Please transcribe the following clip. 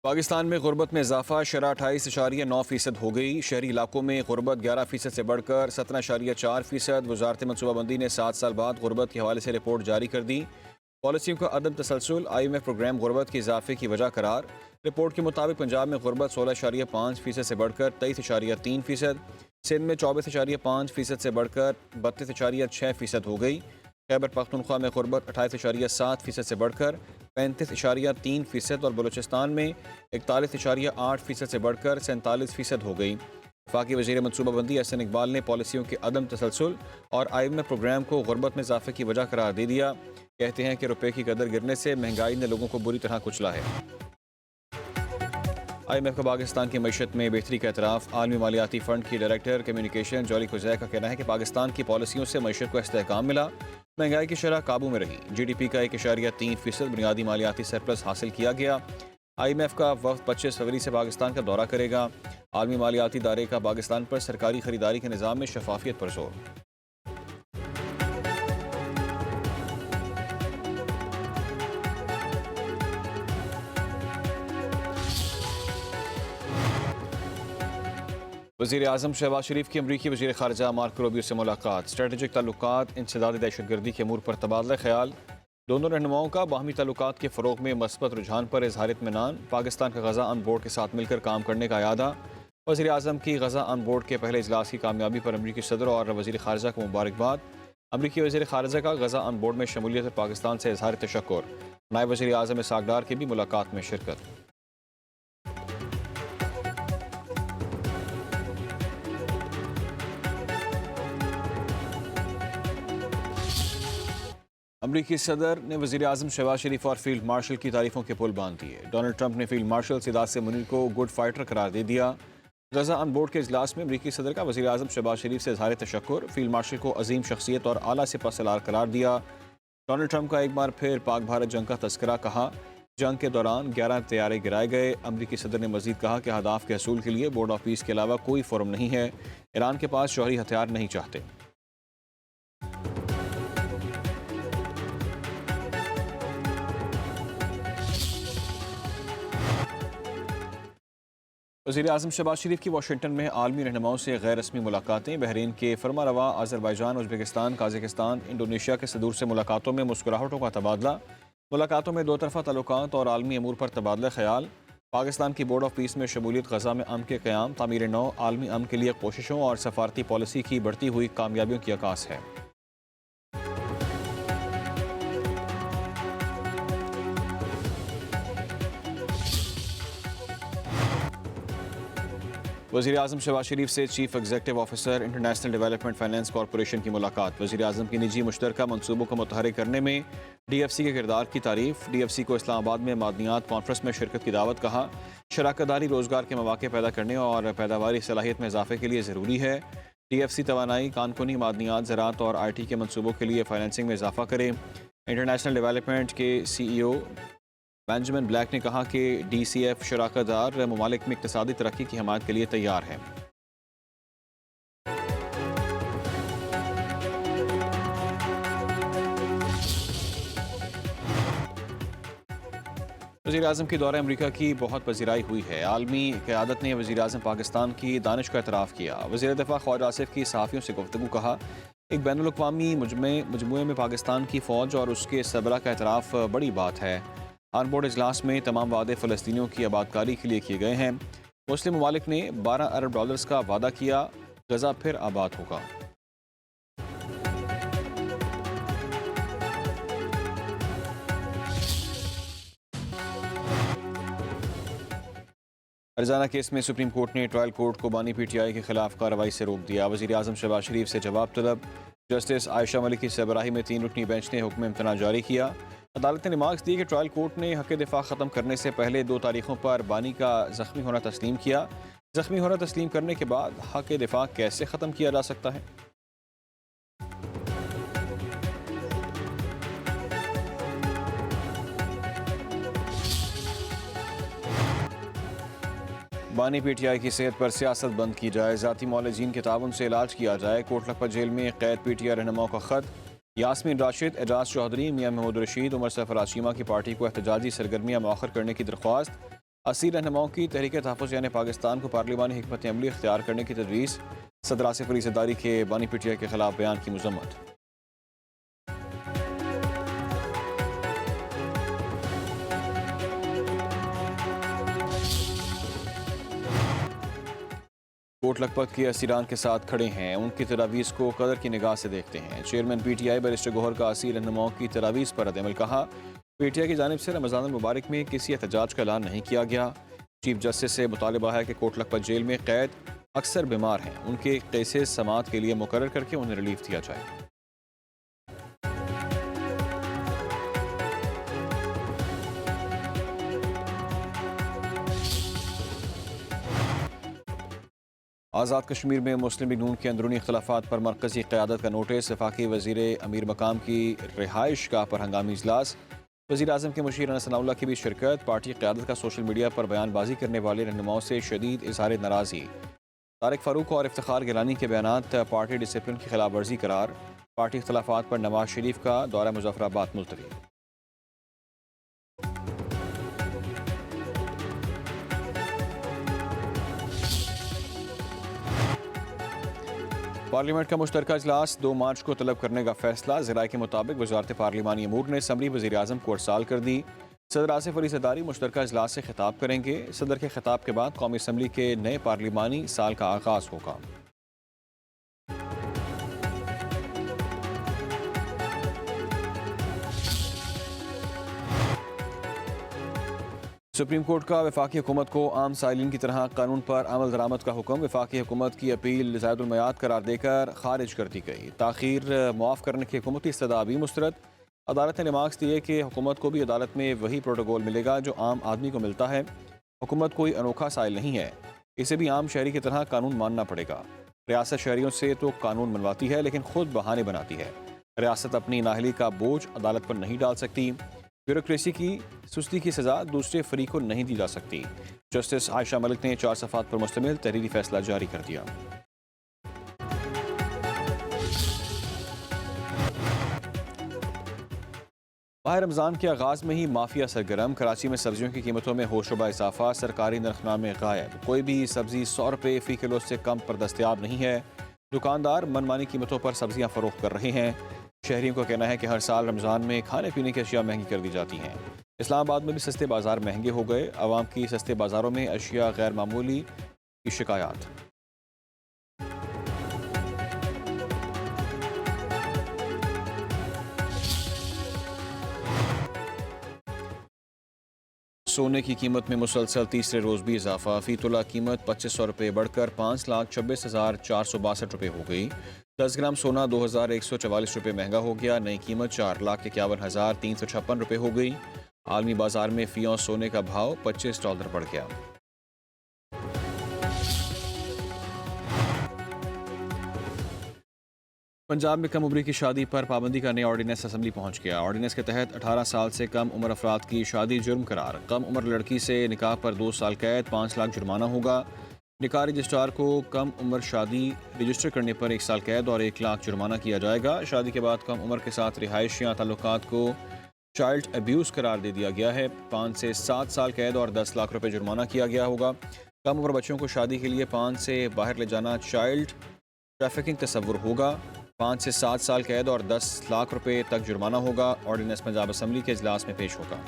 पाकिस्तान में गुर्बत में इजाफा शरह 28.9% हो गई। शहरी इलाकों में गुर्बत 11% से बढ़कर 17.4%। वजारत मनसूबाबंदी ने 7 साल बाद गुर्बत के हवाले से रिपोर्ट जारी कर दी। पॉलिसियों का अदम तसलसल IMF प्रोग्राम गुर्बत के इजाफे की वजह करार। रिपोर्ट के मुताबिक पंजाब में गुर्बत 16.5% से बढ़कर 23.3%, सिंध में 24.5% से बढ़कर 32.6% हो गई। खैबर पख्तूनख्वा में गुर्बत 28.7% से बढ़कर 35.3% और बलूचिस्तान में 41.8% से बढ़कर 47% हो गई। वफाकी वज़ीर मनसूबाबंदी एहसन इकबाल ने पॉलिसियों के अदम तसलसल और IMF प्रोग्राम को गुर्बत में इजाफे की वजह करार दे दिया। कहते हैं कि रुपये की कदर गिरने से महंगाई ने लोगों को बुरी तरह कुचला है। IMF का पाकिस्तान की मईशत में बेहतरी का एतराफ़। आलमी मालियाती फ़ंड की डायरेक्टर कम्युनिकेशन जॉली खुज़ै का कहना है कि पाकिस्तान की पॉलिसियों से मईशत को इस्तेहकाम मिला, महंगाई की शरह काबू में रही। GDP का 1.3% बुनियादी मालियाती सरप्लस हासिल किया गया। IMF का वफ़द 25 फरवरी से पाकिस्तान का दौरा करेगा। आलमी मालियाती इदारे का पाकिस्तान पर सरकारी खरीदारी के निज़ाम में शफाफियत पर जोर। वज़ीर आज़म शहबाज शरीफ की अमरीकी वज़ीर ख़ारजा मार्को रूबियो से मुलाकात। स्ट्रेटेजिक ताल्लुकात, इंसदादी दहशतगर्दी के अमूर पर तबादला ख्याल। दोनों रहनुमाओं का बाहमी ताल्लुकात के फ़रोग़ में मस्बत रुझान पर इज़हार इत्मीनान। पाकिस्तान का गज़ा ऑन बोर्ड के साथ मिलकर काम करने का इरादा। वज़ीर आज़म की गज़ा ऑन बोर्ड के पहले इजलास की कामयाबी पर अमरीकी सदर और वज़ीर ख़ारजा को मुबारकबाद। अमरीकी वज़ीर ख़ारजा का गज़ा ऑन बोर्ड में शमूलियत पर पाकिस्तान से इज़हार तशक्कुर। नायब वज़ीर आज़म इसहाक़ डार की भी मुलाकात में शिरकत। अमरीकी सदर ने वज़ीर आज़म शहबाज शरीफ और फील्ड मार्शल की तारीफ़ों के पुल बांध दिए। डोनाल्ड ट्रंप ने फील्ड मार्शल सिदात से मुनीर को गुड फाइटर करार दे दिया। गज़ा ऑन बोर्ड के इजलास में अमरीकी सदर का वज़ीर आज़म शहबाज शरीफ से इज़हार तशक्कुर। फील्ड मार्शल को अजीम शख्सियत और आला सिपह सलार करार दिया। डोनाल्ड ट्रंप का एक बार फिर पाक भारत जंग का तस्करा कहा। जंग के दौरान 11 तैयारे गिराए गए। अमरीकी सदर ने मजीद कहा कि अहदाफ के हसूल के लिए बोर्ड ऑफ पीस के अलावा कोई फोरम नहीं है। ईरान के पास शौहरी हथियार नहीं चाहते। वज़ीर आज़म शहबाज शरीफ की वाशिंगटन में आलमी रहनुमाओं से गैर रस्मी मुलाकातें। बहरीन के फरमा रवा अज़रबैजान, उज़्बेकिस्तान, काज़ाकिस्तान, इंडोनेशिया के सदूर से मुलाकातों में मुस्कुराहटों का तबादला। मुलाकातों में दो तरफ़ा ताल्लुकात और आलमी अमूर पर तबादला ख्याल। पाकिस्तान की बोर्ड ऑफ पीस में शमूलियत, गज़ा में अमन के क़याम, तामीर नौ, आलमी अमन के लिए कोशिशों और सफारती पॉलिसी की बढ़ती हुई कामयाबियों की अक्कास है। वज़ीर आज़म शहबाज शरीफ से chief executive officer international development finance corporation की मुलाकात। वज़ीर आज़म की निजी मुश्तरका मनसूबों को मुतहर्रिक करने में DFC के किरदार की तारीफ। DFC को इस्लामाबाद में मादनियात कॉन्फ्रेंस में शिरकत की दावत। कहा, शराकतदारी रोज़गार के मौके पैदा करने और पैदावारी सलाहियत में इजाफे के लिए ज़रूरी है। DFC तवानाई, कानकुनी, मादनियात, ज़राअत और IT के मनसूबों के लिए फाइनेंसिंग में इजाफा करे। इंटरनेशनल डेवलपमेंट के CEO बेंजामिन ब्लैक ने कहा कि DCF शराकतदार ममालिक में इक़्तिसादी तरक्की की हिमायत के लिए तैयार है। वज़ीर आज़म की दौरा अमरीका की बहुत पजीराई हुई है। आलमी क़यादत ने वज़ीर आज़म पाकिस्तान की दानिश का एतराफ़ किया। वज़ीर दिफ़ा ख्वाजा आसिफ की सहाफ़ियों से गुफ्तगू। कहा, एक बैनुल-अक़वामी मजमूए में पाकिस्तान की फ़ौज और उसके सरबराह का एतराफ़ बड़ी बात है। ऑन बोर्ड इजलास में तमाम वादे फ़लस्तीनियों की आबादकारी के लिए किए गए हैं। मुस्लिम ममालिक ने $12 अरब का वादा किया। गज़ा फिर आबाद होगा। हरजाना केस में सुप्रीम कोर्ट ने ट्रायल कोर्ट को बानी PTI के खिलाफ कार्रवाई से रोक दिया। वज़ीर आज़म शहबाज शरीफ से जवाब तलब। जस्टिस आयशा मलिक की सरबराही में 3 रुकनी बेंच ने हुक्म इम्तना जारी किया। अदालत ने रिमार्क्स दिए कि ट्रायल कोर्ट ने हक़ दिफ़ा ख़त्म करने से पहले 2 तारीखों पर बानी का ज़ख्मी होना तस्लीम किया। ज़ख्मी होना तस्लीम करने के बाद हक़ दिफ़ा कैसे ख़त्म किया जा सकता है? बानी PTI की सेहत पर सियासत बंद की जाए। ज़ाती मौलजीन के ताउन से इलाज किया जाए। कोटलखपत जेल में कैद PTI रहनुमाओं का ख़त। यास्मीन राशिद, एजाज चौधरी, मियां महमूद रशीद, उमर सरफराज चीमा की पार्टी को एहतजाजी सरगर्मियाँ मौखर करने की दरख्वास्त। असीर रहनुमाओं की तहरीक तहफ़्फ़ुज़ यानी पाकिस्तान को पार्लिमानी हिकमत अमली इख्तियार करने की तजवीज़। सदर आसिफ अली ज़रदारी के बानी पीटीआई के खिलाफ बयान की मजम्मत। कोट लखपत के असीरान के साथ खड़े हैं, उनकी तजावीज़ को कदर की निगाह से देखते हैं। चेयरमैन पीटीआई बैरिस्टर गौहर का असीर रहनुमाओं की तजावीज़ पर रद्द-ए-अमल। कहा, पीटीआई की जानिब से रमज़ान मुबारक में किसी एहतजाज का ऐलान नहीं किया गया। चीफ जस्टिस से मुतालबा है कि कोट लखपत जेल में कैद अक्सर बीमार हैं, उनके केसेस समाअत के लिए मुकर्रर करके उन्हें रिलीफ दिया जाए। आज़ाद कश्मीर में मुस्लिम लीग नून के अंदरूनी इख्तलाफात पर मरकजी क़यादत का नोटिस। वफाकी वज़ीर अमीर मकाम की रिहाइश गाह पर हंगामी इजलास। वज़ीर आज़म के मुशीर अनस सनाउल्लाह की भी शिरकत। पार्टी क़यादत का सोशल मीडिया पर बयानबाजी करने वाले रहनुमाओं से शदीद इज़हार नाराज़गी। तारिक फ़ारूक और इफ्तिखार गिलानी के बयानात पार्टी डिसिप्लिन की खिलाफ वर्जी करार। पार्टी इख्तलाफात पर नवाज शरीफ का दौरा मुज़फ़्फ़राबाद मुलतवी। पार्लियामेंट का मुश्तरका इजलास 2 मार्च को तलब करने का फैसला। ज़राए के मुताबिक वज़ारत पार्लिमानी अमूर ने असम्बली वज़ीर आज़म को अरसाल कर दी। सदर आसिफ अली ज़रदारी मुश्तरका इजलास से खिताब करेंगे। सदर के खिताब के बाद कौमी असम्बली के नए पार्लिमानी साल का आगाज़ होगा। सुप्रीम कोर्ट का वफाकी हुकूमत को आम साइलिन की तरह कानून पर अमल दरामद का हुक्म। वफाकी हुकूमत की अपील ज़ायदुल मयाद करार देकर खारिज कर दी गई। ताख़ीर मुआफ़ करने की हुकूमती इस्तदा भी मुस्तरद। अदालत ने रिमार्क्स दिए कि हुकूमत को भी अदालत में वही प्रोटोकॉल मिलेगा जो आम आदमी को मिलता है। हुकूमत कोई अनोखा साइल नहीं है, इसे भी आम शहरी की तरह कानून मानना पड़ेगा। रियासत शहरियों से तो कानून बनवाती है, लेकिन खुद बहाने बनाती है। रियासत अपनी नाहली का बोझ अदालत पर नहीं डाल सकती। ब्यूरोक्रेसी की सुस्ती की सज़ा दूसरे फरीक को नहीं दी जा सकती। जस्टिस आयशा मलिक ने 4 सफ़ात पर मुश्तमिल तहरीरी फैसला जारी कर दिया। माह रमज़ान के आगाज़ में ही माफिया सरगर्म। कराची में सब्जियों की कीमतों में होशरुबा इजाफा। सरकारी नरखनामे गायब। कोई भी सब्जी 100 रुपये फ़ी किलो से कम पर दस्तयाब नहीं है। दुकानदार मनमानी कीमतों पर सब्जियां फ़रोख्त कर रहे हैं। शहरियों का कहना है कि हर साल रमज़ान में खाने पीने की अशिया महंगी कर दी जाती हैं। इस्लामाबाद में भी सस्ते बाज़ार महंगे हो गए। आवाम की सस्ते बाज़ारों में अशिया गैर मामूली की शिकायत। सोने की कीमत में मुसलसल तीसरे रोज़ भी इजाफा। फ़ी तोला कीमत 2500 रुपये बढ़कर 5,26,462 रुपये हो गई। 10 ग्राम सोना 2,144 रुपये महंगा हो गया। नई कीमत $4,51,356 रुपये हो गई। आलमी बाजार में फ़ी औंस सोने का भाव $25 बढ़ गया। पंजाब में कम उम्र की शादी पर पाबंदी का नया ऑर्डिनेंस असम्बली पहुंच गया। ऑर्डिनेंस के तहत 18 साल से कम उम्र अफराद की शादी जुर्म करार। कम उम्र लड़की से निकाह पर 2 साल कैद, 5 लाख जुर्माना होगा। निकाह रजिस्ट्रार को कम उम्र शादी रजिस्टर करने पर 1 साल कैद और 1 लाख जुर्माना किया जाएगा। शादी के बाद कम उम्र के साथ रिहाइश या ताल्लुकात को चाइल्ड अब्यूज़ करार दे दिया गया है। 5 से 7 साल कैद और 10 लाख रुपये जुर्माना किया गया होगा। कम उम्र बच्चों को शादी के लिए 5 से बाहर ले जाना चाइल्ड ट्रैफिकिंग तस्वुर होगा। 5 से 7 साल कैद और 10 लाख रुपए तक जुर्माना होगा। ऑर्डिनेंस पंजाब असम्बली के इजलास में पेश होगा।